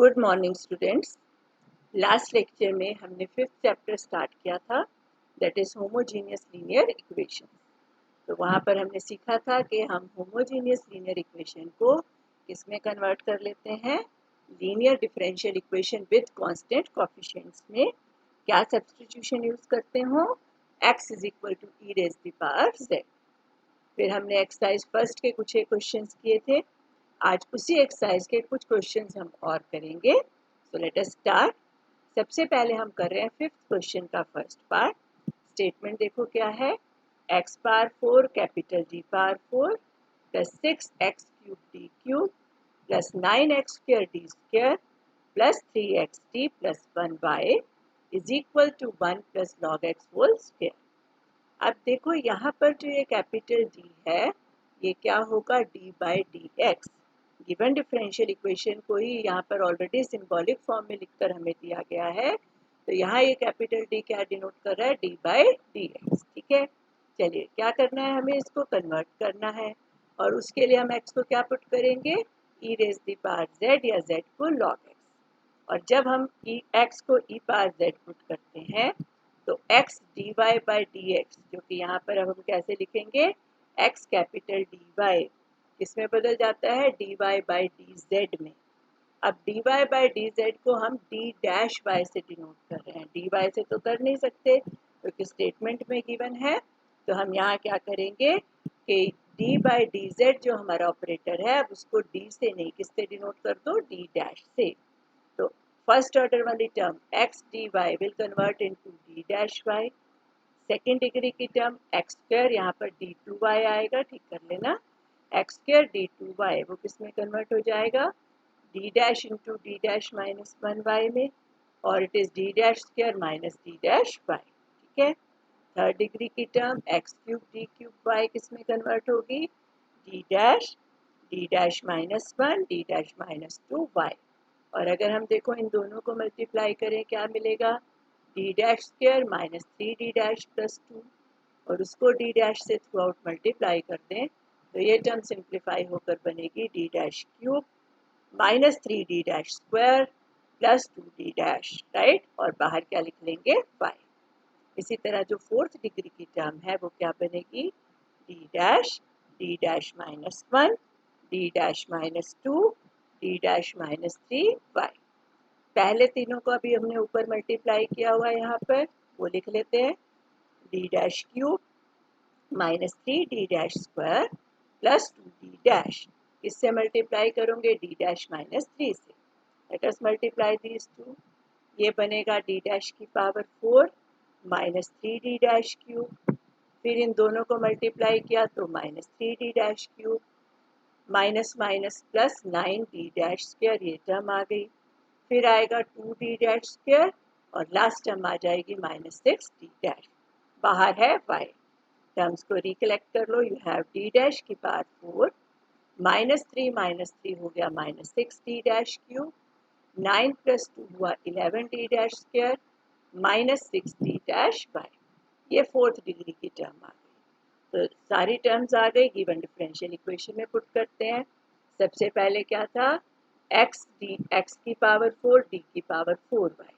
Good morning students. Last lecture में हमने fifth chapter start किया था, that is homogeneous linear equation. तो वहाँ पर हमने सीखा था कि हम होमोजीनियस लीनियर इक्वेशन को किसमें कन्वर्ट कर लेते हैं, linear differential equation with constant coefficients में क्या सब्स्टिट्यूशन यूज करते हो, x is equal to e raise the power z। फिर हमने एक्सरसाइज फर्स्ट के कुछ एक क्वेश्चंस किए थे। आज उसी एक्सरसाइज के कुछ क्वेश्चंस हम और करेंगे। So let us start. सबसे पहले हम कर रहे हैं फिफ्थ क्वेश्चन का फर्स्ट पार्ट। स्टेटमेंट देखो क्या है, x power 4 capital D power 4 plus 6x cube D cube plus 9x square D square plus 3xt plus 1y is equal to 1 plus log x whole square. अब देखो यहाँ पर जो ये कैपिटल D है ये क्या होगा, d by d x. Given differential equation को ही यहाँ पर ऑलरेडी सिंबॉलिक फॉर्म में लिखकर हमें दिया गया है, तो यहाँ ये कैपिटल D क्या डिनोट कर रहा है, d बाई डी एक्स। ठीक है, चलिए क्या करना है, हमें इसको कन्वर्ट करना है और उसके लिए हम x को क्या पुट करेंगे, e raise the power z या z को log x। और जब हम x को e पावर z पुट करते हैं तो x dy by d x, जो कि यहाँ पर अब हम कैसे लिखेंगे, x कैपिटल dy किसमें बदल जाता है, dy बाई dz में। अब dy बाई dz को हम d डैश y से डिनोट कर रहे हैं, dy से तो कर नहीं सकते क्योंकि स्टेटमेंट में गिवन है। तो हम यहाँ क्या करेंगे कि d बाई dz जो हमारा ऑपरेटर है, अब उसको d से नहीं किससे डिनोट कर दो, d डैश से। तो फर्स्ट ऑर्डर वाली term x dy will convert into d dash y। Second degree की टर्म x स्क्वायर, यहाँ पर d2y आएगा, ठीक कर लेना, x स्क्वायर d2y वो किस में कन्वर्ट हो जाएगा, d dash into d dash minus 1y में, और it is d dash square minus d dash y। ठीक है, थर्ड डिग्री की term x cube d cube y किस में कन्वर्ट होगी, d dash minus 1 d dash minus 2y। और अगर हम देखो इन दोनों को मल्टीप्लाई करें क्या मिलेगा, d dash square minus 3d dash plus 2, और उसको d डैश से थ्रू आउट मल्टीप्लाई कर दें तो ये टर्म सिंप्लीफाई होकर बनेगी d dash cube minus 3d dash square plus 2d dash, right, और बाहर क्या लिख लेंगे, y। इसी तरह जो फोर्थ डिग्री की टर्म है वो क्या बनेगी, d dash minus 1 d dash minus 2 d dash minus 3y। पहले तीनों को अभी हमने ऊपर मल्टीप्लाई किया हुआ है, यहाँ पर वो लिख लेते हैं, d dash cube minus 3d dash square plus 2d dash, इससे मल्टीप्लाई करोगे d डैश माइनस 3 से। Let us multiply these two, ये बनेगा d डैश की power 4 minus 3d dash cube, फिर इन दोनों को मल्टीप्लाई किया तो minus 3d dash cube minus minus plus 9d dash square, ये टर्म आ गई। फिर आएगा 2d डैश स्क्वायर और लास्ट टर्म आ जाएगी माइनस 6d डैश, बाहर है y। टर्म्स को रिकलेक्ट कर लो, यू हैव d डैश की पावर 4 माइनस 3 हो गया minus 6d dash cube, 9 plus 2 हुआ 11d dash square minus 6d dash y। ये फोर्थ डिग्री की टर्म आ गई। तो सारी टर्म्स आ गई, गिवन डिफरेंशियल इक्वेशन में पुट करते हैं। सबसे पहले क्या था, x की पावर 4 d की पावर 4y,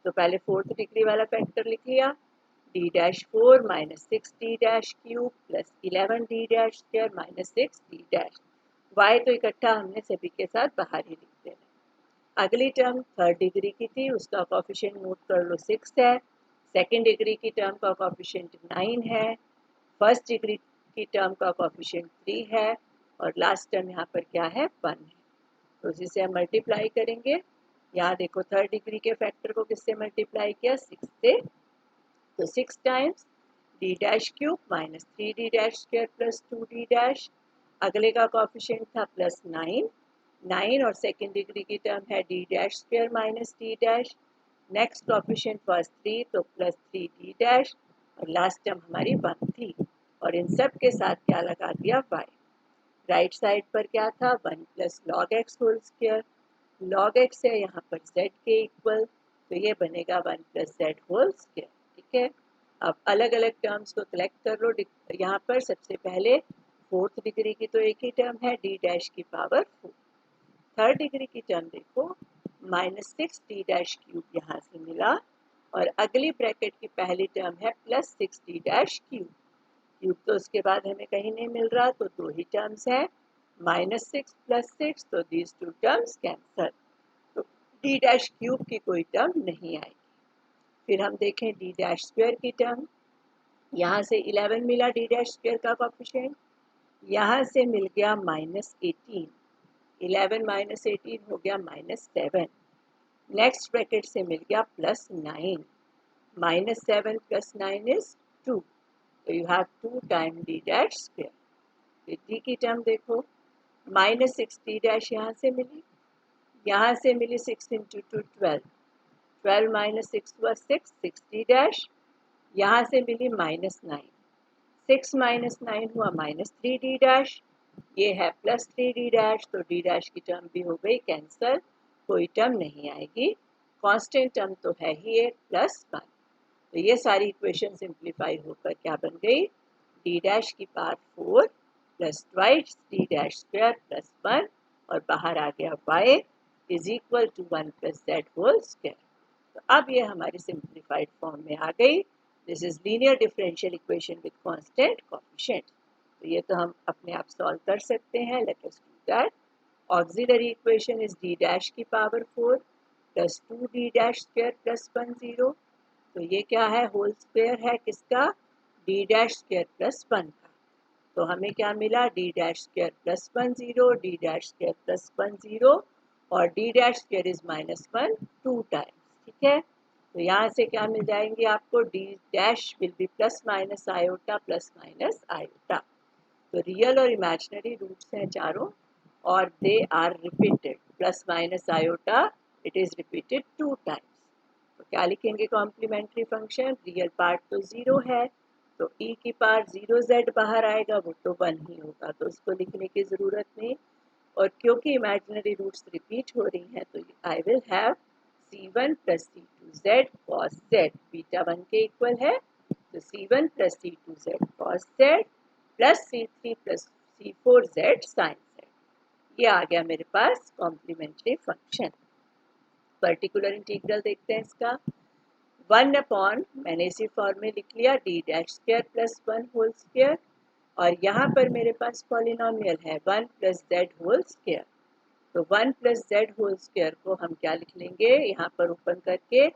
तो पहले फोर्थ डिग्री वाला फैक्टर लिख लिया, d dash 4 minus 6d dash cube plus 11d dash square minus 6d dash, y तो इकट्ठा हमने सभी के साथ बाहर ही लिख देना। अगली टर्म थर्ड डिग्री की थी, उसका कोएफिशिएंट नोट कर लो 6 है, सेकेंड डिग्री की टर्म का कोएफिशिएंट 9 है, फर्स्ट डिग्री की टर्म का कोएफिशिएंट 3 है, और लास्ट टर्म यहाँ पर क्या है, 1 है। तो इसी से हम मल्टीप्लाई करेंगे। यहाँ देखो थर्ड डिग्री के फैक्टर को किससे मल्टीप्लाई किया, 6 से, तो 6 times d dash cube minus 3d dash square plus 2d dash, अगले का कोएफिशिएंट था प्लस 9 और सेकेंड डिग्री की टर्म है d dash square minus d dash, next coefficient was 3 तो प्लस 3d डैश, और लास्ट टर्म हमारी 1 थी, और इन सब के साथ क्या लगा दिया, y। राइट साइड पर क्या था, 1 plus log x whole square, log x है यहाँ पर z के इक्वल, तो ये बनेगा 1 प्लस z होल स्क्वायर। ठीक है, अब अलग अलग टर्म्स को कलेक्ट कर लो। यहाँ पर सबसे पहले फोर्थ डिग्री की तो एक ही टर्म है d डैश की पावर 4, थर्ड डिग्री की टर्म देखो माइनस 6d' यहाँ से मिला, और अगली ब्रैकेट की पहली टर्म है प्लस 6d'। क्यूब तो उसके बाद हमें कहीं नहीं मिल रहा, तो दो ही टर्म्स हैं, माइनस 6 प्लस 6, तो दीज टू टर्म्स कैंसल, तो d' की कोई टर्म नहीं आएगी। फिर हम देखें d' की टर्म, यहाँ से 11 मिला d' का कोफिशिएंट, यहाँ से मिल गया माइनस 18, 11 माइनस 18 हो गया माइनस 7, नेक्स्ट ब्रैकेट से मिल गया plus 9, minus 7 plus 9 is 2, so you have 2 times d'²। फिर d की टर्म देखो, माइनस 6d' यहाँ से मिली, यहाँ से मिली 6 इंटू 2 12, 12 माइनस 6 हुआ 6, 6d', यहाँ से मिली माइनस 9, 6 माइनस 9 हुआ माइनस 3d', ये है प्लस 3d', तो d' की टर्म भी हो गई कैंसल, कोई टर्म नहीं आएगी, कांस्टेंट टर्म तो है ही एक प्लस 1। तो ये सारी इक्वेशन सिंप्लीफाई होकर क्या बन गई, d' की power 4 plus twice d'² plus 1, और बाहर आ गया y is equal to 1 plus z²। तो अब ये हमारी सिंप्लीफाइड फॉर्म में आ गई। This is linear differential equation with constant coefficient. तो ये तो हम अपने आप सॉल्व कर सकते हैं, let us do that. Auxiliary equation is d' की पावर 4 प्लस 2d' प्लस 1 0, तो ये क्या है, होल स्क्वायर है किसका, d' प्लस 1 का, तो हमें क्या मिला, d' प्लस 1 0, d' प्लस 1 0, और d' इज माइनस 1 2 टाइम्स, ठीक है। तो यहाँ से क्या मिल जाएंगे आपको, d' will be plus minus iota plus minus iota. तो रियल और इमेजिनरी रूट्स हैं चारों, और they are repeated, plus minus iota it is repeated 2 times. तो क्या लिखेंगे कॉम्प्लीमेंट्री फंक्शन, रियल पार्ट तो 0 है, तो e की पावर 0z बाहर आएगा, वो तो 1 ही होगा, तो उसको लिखने की ज़रूरत नहीं। और क्योंकि इमेजिनरी रूट्स रिपीट हो रही हैं, तो I will have c1 plus c2z cos z, beta 1 के इक्वल है, तो c1 plus c2z cos z plus c3 plus c4z sin z, ये आ गया मेरे पास कॉम्प्लीमेंट्री फंक्शन। पर्टिकुलर इंटीग्रल देखते हैं इसका, 1 अपॉन, मैंने इसी फॉर्म में लिख लिया, d' प्लस 1 होल स्क्वायर, और यहाँ पर मेरे पास पॉलिनोमियल है 1 प्लस z होल स्क्वायर, तो 1 प्लस z होल स्क्वायर को हम क्या लिख लेंगे, यहाँ पर ओपन करके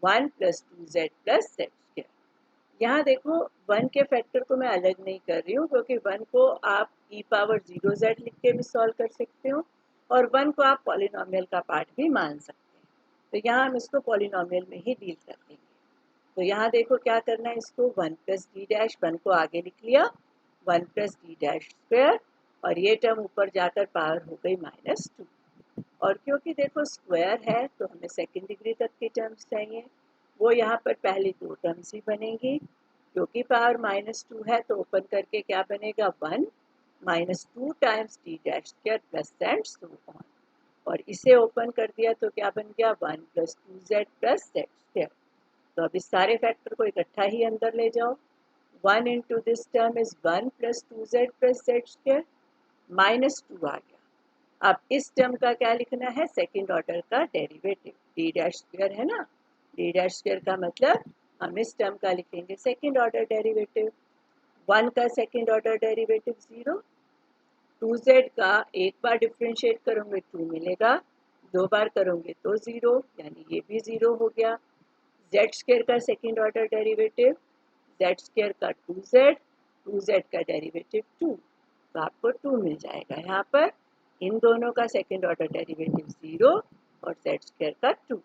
1 प्लस 2z प्लस z²। यहाँ देखो 1 के फैक्टर को मैं अलग नहीं कर रही हूँ, क्योंकि 1 को आप e पावर 0z लिख के भी सॉल्व कर सकते हो, और 1 को आप पॉलिनोमियल का पार्ट भी मान सकते हैं। तो यहाँ हम इसको पॉलिनोमियल में ही डील कर लेंगे। तो यहाँ देखो क्या करना है, इसको 1 प्लस d', 1 को आगे लिख लिया, 1 प्लस d'², और ये टर्म ऊपर जाकर पावर हो गई माइनस 2, और क्योंकि देखो स्क्वायर है तो हमें सेकेंड डिग्री तक की टर्म्स चाहिए, वो यहाँ पर पहली दो टर्म्स ही बनेंगी, क्योंकि पावर माइनस 2 है तो ओपन करके क्या बनेगा, 1 minus 2 times d' plus and so on, और इसे ओपन कर दिया तो क्या बन गया, 1 प्लस 2z प्लस z²। तो अब इस सारे फैक्टर को इकट्ठा ही अंदर ले जाओ, 1 into this term is 1 plus 2z plus z², minus 2 आ गया। अब इस टर्म का क्या लिखना है, सेकेंड ऑर्डर का डेरिवेटिव, d' है ना, d' का मतलब हम इस टर्म का लिखेंगे सेकेंड ऑर्डर डेरिवेटिव, 1 का सेकेंड ऑर्डर डेरिवेटिव 0, 2z का एक बार डिफ्रेंशिएट करोगे 2 मिलेगा, दो बार करोगे तो 0, यानी ये भी 0 हो गया। z² का सेकेंड ऑर्डर डेरिवेटिव, z² का 2z, 2z का डेरिवेटिव 2, तो आपको 2 मिल जाएगा यहाँ पर। इन दोनों का सेकेंड ऑर्डर डेरिवेटिव 0 और z² का 2,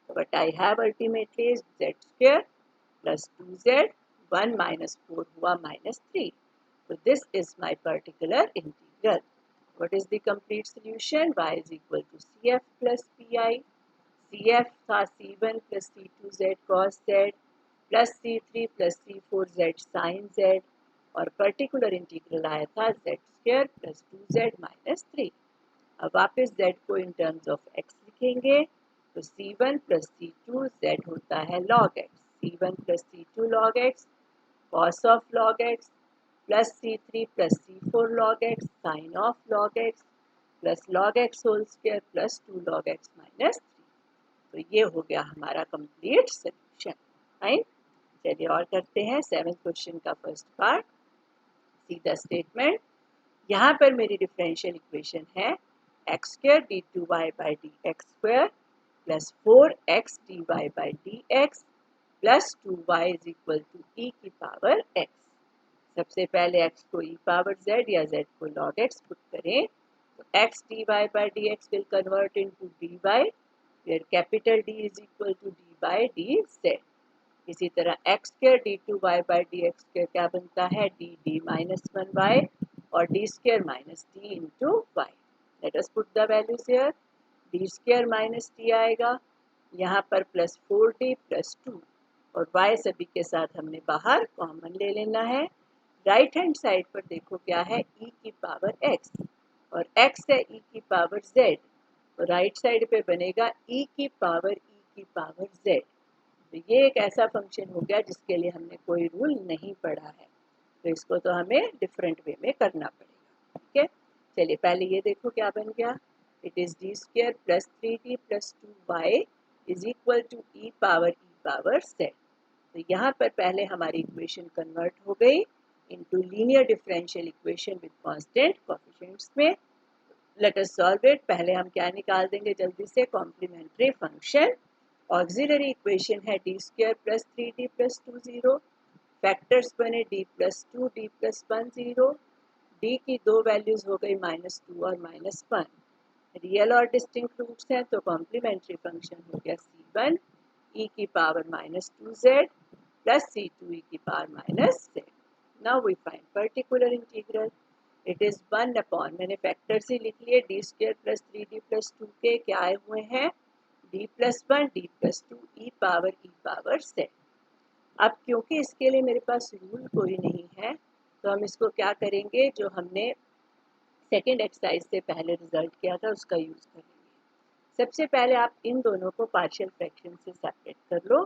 तो but I have ultimately z² plus 2z, 1 minus 4 हुआ minus 3, so this is my particular integral. What is the complete solution? Y is equal to CF plus PI. CF था C1 plus C2Z cos Z plus C3 plus C4Z sin Z, और particular integral आया था z² plus 2z minus 3। अब वापस z को in terms of x लिखेंगे, तो C1 plus C2 z होता है log x, C1 plus C2 log x cos of log x plus C3 plus C4 log x sin of log x plus log x whole square plus 2 log x minus 3। तो ये हो गया हमारा complete solution. Fine, चलिए और करते हैं 7th question का first part. See the statement. यहाँ पर मेरी डिफरेंशियल इक्वेशन है x square d two y by d x square plus 4x dy by d x plus 2y is equal to e की पावर x। सबसे पहले x को e power z या z को log x पुट करें तो x dy by dx will convert into dy where capital D is equal to d by dz। इसी तरह x square d2y by dx square क्या बनता है d d minus 1y और d square minus d into y। Let us put the values here। d square minus d आएगा, यहाँ पर plus 4d plus 2 और y सभी के साथ हमने बाहर कॉमन ले लेना है। राइट हैंड साइड पर देखो क्या है e की पावर x और x है e की पावर z, तो राइट साइड पे बनेगा e की पावर z। तो ये एक ऐसा फंक्शन हो गया जिसके लिए हमने कोई रूल नहीं पढ़ा है, तो इसको तो हमें डिफरेंट वे में करना पड़ेगा। ठीक है, चलिए पहले ये देखो क्या बन गया। It is d square plus 3d plus 2y is equal to e power z। तो यहाँ पर पहले हमारी इक्वेशन कन्वर्ट हो गई into linear differential equation with constant coefficients में। Let us solve it. पहले हम क्या निकाल देंगे जल्दी से, कॉम्प्लीमेंट्री फंक्शन। ऑक्सिलरी इक्वेशन है d square plus 3d plus 2 0, factors बने d plus 2 d plus 1 0, d की दो वैल्यूज हो गई -2 और -1। रियल और डिस्टिंक्ट रूट्स हैं तो कॉम्प्लीमेंट्री फंक्शन हो गया c1 e की power -2z plus c2 e की power -z। Now we find particular integral. It is 1 upon, मैंने फैक्टर से लिख लिए D square plus 3d plus 2 के क्या आए हुए हैं d plus 1 d plus 2 e power z। अब क्योंकि इसके लिए मेरे पास रूल कोई नहीं है तो हम इसको क्या करेंगे, जो हमने सेकेंड एक्सरसाइज से पहले रिजल्ट किया था उसका यूज करेंगे। सबसे पहले आप इन दोनों को पार्शियल फ्रैक्शन से सेपरेट कर लो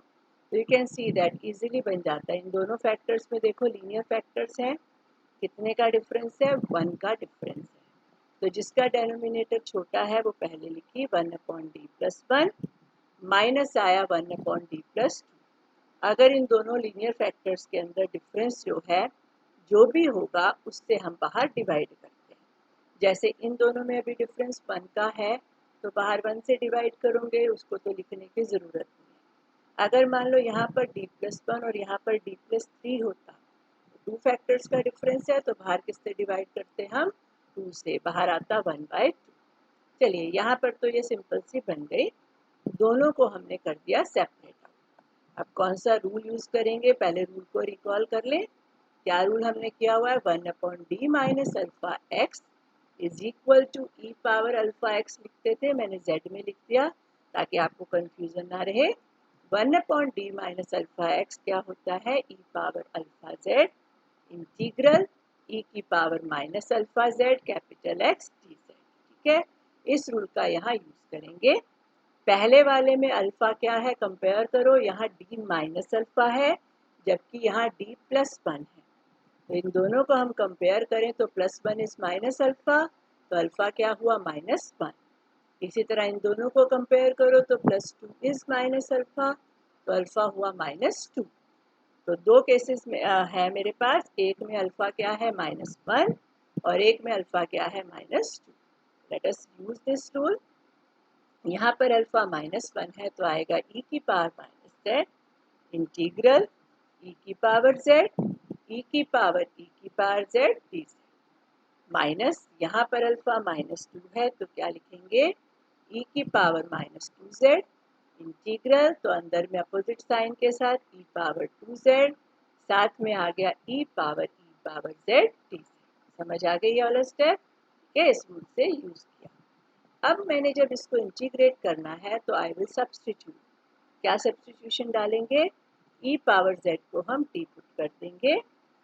तो you can see that easily बन जाता है। इन दोनों फैक्टर्स में देखो लीनियर फैक्टर्स हैं, कितने का डिफरेंस है 1 का डिफरेंस है, तो जिसका डेनोमिनेटर छोटा है वो पहले लिखी 1 अपॉन डी प्लस 1 माइनस आया 1 अपॉन डी प्लस 2। अगर इन दोनों लीनियर फैक्टर्स के अंदर डिफरेंस जो है जो भी होगा उससे हम बाहर डिवाइड करते हैं। जैसे इन दोनों में अभी डिफरेंस 1 का है तो बाहर 1 से डिवाइड करोगे, उसको तो लिखने की ज़रूरत नहीं है। अगर मान लो यहाँ पर d प्लस 1 और यहाँ पर d प्लस 3 होता, टू फैक्टर्स का डिफरेंस है तो बाहर किससे डिवाइड करते हम 2 से, बाहर आता 1/2। चलिए यहाँ पर तो ये सिंपल सी बन गई, दोनों को हमने कर दिया सेपरेट। अब कौन सा रूल यूज करेंगे, पहले रूल को रिकॉल कर लें। क्या रूल हमने किया हुआ है 1 upon d minus alpha x is equal to e power alpha x लिखते थे, मैंने z में लिख दिया ताकि आपको कंफ्यूजन ना रहे। 1 upon d minus alpha x क्या होता है e power alpha z integral e की power minus alpha z capital x d z। ठीक है, इस रूल का यहाँ यूज करेंगे। पहले वाले में अल्फा क्या है कंपेयर करो, यहाँ d माइनस अल्फा है जबकि यहाँ d प्लस 1 है, तो इन दोनों को हम कंपेयर करें तो प्लस 1 इज माइनस अल्फा, तो अल्फा क्या हुआ -1। इसी तरह इन दोनों को कंपेयर करो तो प्लस 2 इज माइनस अल्फा, तो अल्फा हुआ -2। तो दो केसेस में है मेरे पास, एक में अल्फा क्या है -1 और एक में अल्फा क्या है -2। Let us use this rule. यहाँ पर अल्फा -1 है तो आएगा e की पावर -z इंटीग्रल e की power z z D minus, यहाँ पर अल्फा -2 है तो क्या लिखेंगे e की पावर -2z इंटीग्रल, तो अंदर में अपोजिट साइन के साथ e पावर 2z, साथ में आ गया e पावर z डी। समझ आ गई ये वाला स्टेप के इस रूल से यूज किया। अब मैंने जब इसको इंटीग्रेट करना है तो आई विल सब्स्टिट्यूट। क्या सब्स्टिट्यूशन डालेंगे, e पावर z को हम t पुट कर देंगे।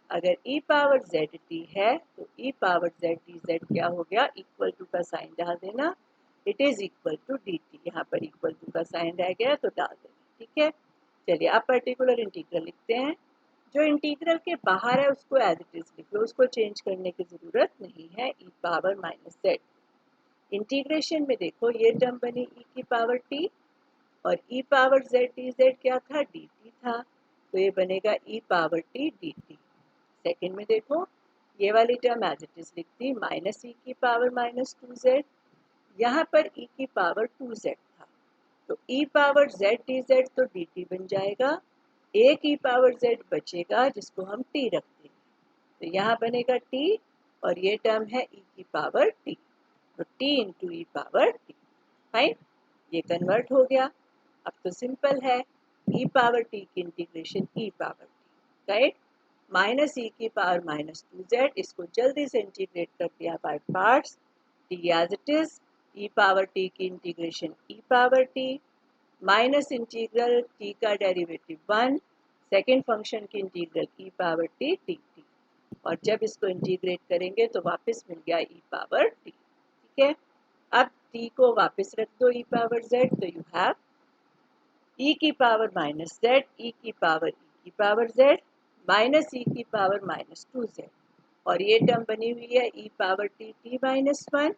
अगर e पावर z t है तो e पावर z dz क्या हो गया, इक्वल टू का साइन डाल देना, it is equal to dt। यहाँ पर इक्वल टू का साइन रह गया तो डाल देना। ठीक है, चलिए अब पर्टिकुलर इंटीग्रल लिखते हैं। जो इंटीग्रल के बाहर है उसको एज इट इज लिख लो, उसको चेंज करने की जरूरत नहीं है। e पावर -z इंटीग्रेशन में देखो ये टर्म बनी e की पावर t और e पावर z dz क्या था, dt था, तो ये बनेगा e power t dt। Second में देखो ये वाली टर्म एज इट इज लिख दी, माइनस e की पावर माइनस 2z, यहाँ पर e की पावर 2z था, तो e पावर z dz तो dt बन जाएगा, एक e पावर z बचेगा जिसको हम t रखते हैं, तो यहाँ बनेगा t और ये टर्म है e की पावर t, तो t into e power t। Fine, ये कन्वर्ट हो गया। अब तो सिंपल है, e पावर t की integration e power t, right, minus e की पावर माइनस 2z, इसको जल्दी से इंटीग्रेट कर दिया by parts, t as it is, e power t की integration e power t, minus integral t का डेरिवेटिव 1, सेकेंड फंक्शन की integral e power t dt, और जब इसको इंटीग्रेट करेंगे तो वापस मिल गया e पावर t। ठीक है, अब t को वापस रख दो e पावर z, तो यू हैव e की पावर माइनस z, e की पावर z माइनस e की पावर माइनस 2z, और ये टर्म बनी हुई है e power t t minus 1,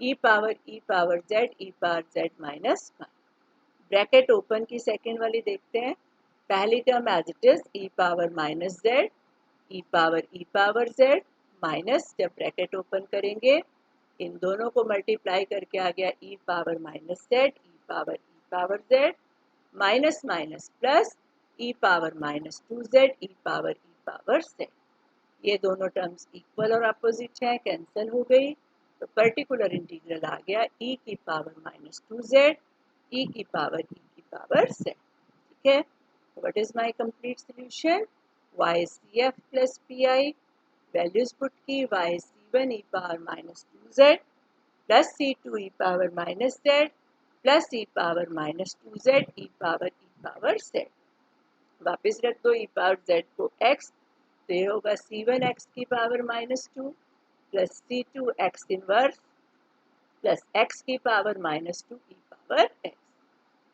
e power z minus 1। Bracket open की सेकेंड वाली देखते हैं, पहली term as it is e power minus z, e power z माइनस, जब ब्रैकेट ओपन करेंगे इन दोनों को मल्टीप्लाई करके आ गया e power minus z, e power z minus minus plus e power minus 2z, e power z, ये दोनों टर्म्स इक्वल और अपोजिट हैं, कैंसिल हो गई, तो पर्टिकुलर इंटीग्रल आ गया e की पावर माइनस 2z, e की पावर z। ठीक है, what is my complete solution, y is cf plus pi, values put की, y is c1 e power minus 2z plus c2 e power minus z plus e power minus 2z e power z, वापस रख दो e power z को x, तो ये होगा c1 x की power minus 2 plus c2 x inverse plus x की power minus 2 e power x,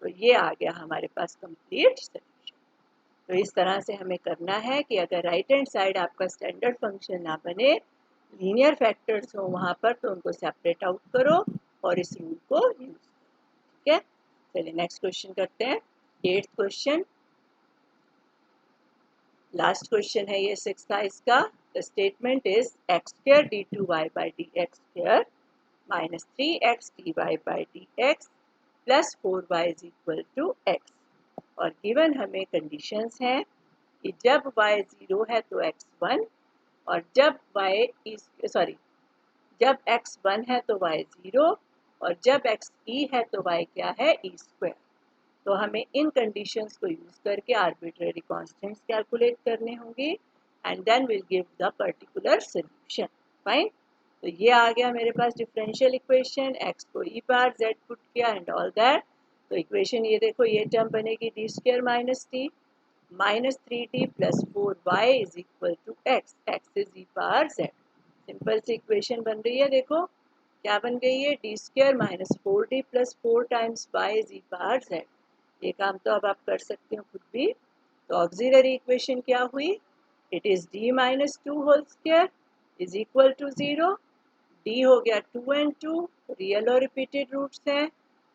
तो ये आ गया हमारे पास कंप्लीट सॉल्यूशन। तो इस तरह से हमें करना है कि अगर राइट हैंड साइड आपका स्टैंडर्ड फंक्शन ना बने, लीनियर फैक्टर्स हो वहाँ पर, तो उनको सेपरेट आउट करो और इस रूल को यूज करो। ठीक है, चलिए नेक्स्ट क्वेश्चन करते हैं, 8th क्वेश्चन, लास्ट क्वेश्चन है ये 6th का इसका। The statement is x square d two y by d x square minus 3x dy by d x plus 4y is equal to x, और given हमें conditions हैं कि जब y 0 है तो x 1, और जब जब x 1 है तो y 0, और जब x e है तो y क्या है, e स्क्वायर। तो हमें इन कंडीशंस को यूज करके आर्बिट्रेरी कांस्टेंट्स कैलकुलेट करने होंगे and then will give the particular solution. Fine, तो ये आ गया मेरे पास डिफरेंशियल इक्वेशन, x को e बार z पुट किया एंड ऑल दैट, तो इक्वेशन ये देखो, ये टर्म बनेगी d square minus t minus 3t plus 4y is equal to x, x is e power z। Simple सी इक्वेशन बन रही है, देखो क्या बन गई है, d square minus 4d plus 4 times y is e power z। ये काम तो अब आप कर सकते हो खुद भी, तो ऑक्सिलरी इक्वेशन क्या हुई, it is d minus 2 whole square is equal to 0, d हो गया 2 and 2, रियल और रिपीटेड रूट्स हैं,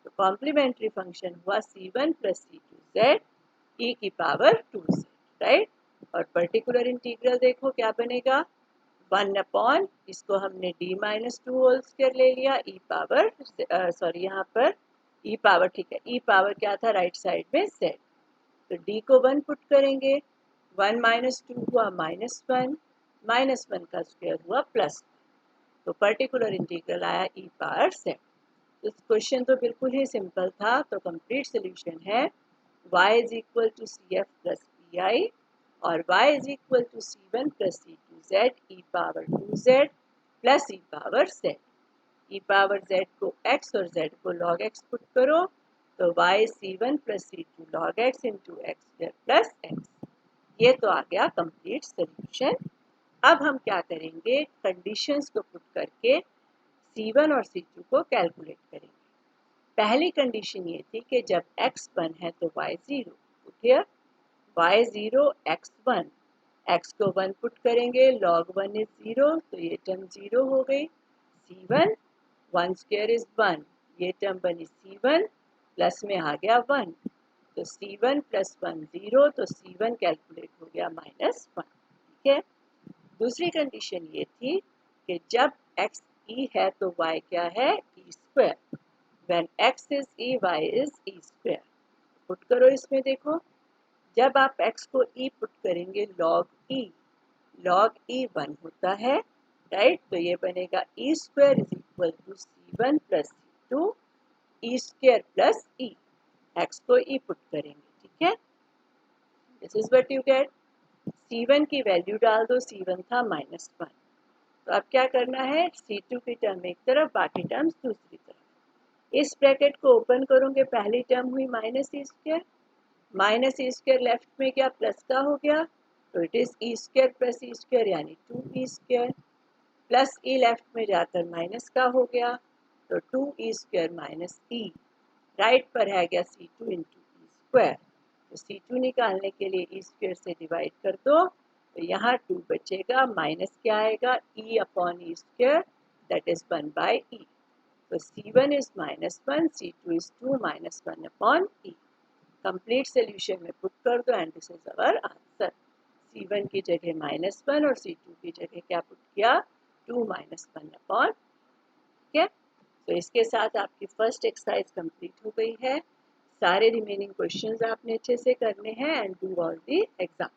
तो कॉम्प्लीमेंट्री फंक्शन हुआ c1 प्लस c2z e की पावर 2z, राइट। और पर्टिकुलर इंटीग्रल देखो क्या बनेगा, 1 अपॉन, इसको हमने d माइनस 2 होल स्क्वायर ले लिया, e पावर यहाँ पर e पावर, ठीक है, e पावर क्या था राइट साइड में z, तो d को 1 पुट करेंगे, 1 माइनस 2 हुआ माइनस 1, माइनस 1 का स्क्वायर हुआ प्लस, तो पर्टिकुलर इंटीग्रल आया e पावर z। तो क्वेश्चन तो बिल्कुल ही सिंपल था, तो कंप्लीट सोल्यूशन है y is equal to c f plus p i, और y is equal to c1 plus c2z e power 2z plus e power z। e power z को x और z को log x put करो, तो y c1 plus c2 log x into x square plus x, ये तो आ गया complete solution. अब हम क्या करेंगे, कंडीशंस को पुट करके c1 और c2 को कैलकुलेट करेंगे। पहली कंडीशन ये थी कि जब x 1 है तो y 0, clear, y 0 x 1, x को 1 पुट करेंगे, log 1 इज 0, तो ये टर्म 0 हो गई, c1 1 स्क्वायर इज 1, ये टर्म बनी c1 प्लस में आ गया 1, तो C1 प्लस 1 0, तो C1 कैलकुलेट हो गया -1। ठीक है। दूसरी कंडीशन ये थी कि जब x e है तो y क्या है, e square. When x is e, y is e square. Put करो इसमें, देखो जब आप x को e पुट करेंगे log e 1 होता है, राइट। तो ये बनेगा e square is equal to C1 plus C2 e square plus e। x को e पुट करेंगे, ठीक है। This is what you get. C1 की वैल्यू डाल दो, C1 था -1। तो अब क्या करना है, C2 की टर्म एक तरफ, बाकी टर्म्स दूसरी तरफ। इस ब्रैकेट को ओपन करोगे, पहली टर्म हुई -e square, -e square left में क्या प्लस का हो गया, तो it is e square plus e square यानी 2e square, plus e left में जाकर माइनस का हो गया, तो 2e square minus e, right पर है गया C2 इंटू e स्क्वायर। तो C2 निकालने के लिए e स्क्वायर से डिवाइड कर दो, तो यहाँ 2 बचेगा, माइनस क्या आएगा, e upon e square, that is 1 by e। तो C1 is -1, C2 is 2, -1 upon e। Complete solution में पुट कर दो and this is our answer. C1 की जगह -1 और C2 की जगह क्या पुट किया, 2 -1 अपॉन। ठीक है। तो इसके साथ आपकी फर्स्ट एक्सरसाइज कंप्लीट हो गई है। सारे रिमेनिंग क्वेश्चंस आपने अच्छे से करने हैं and do all the exam.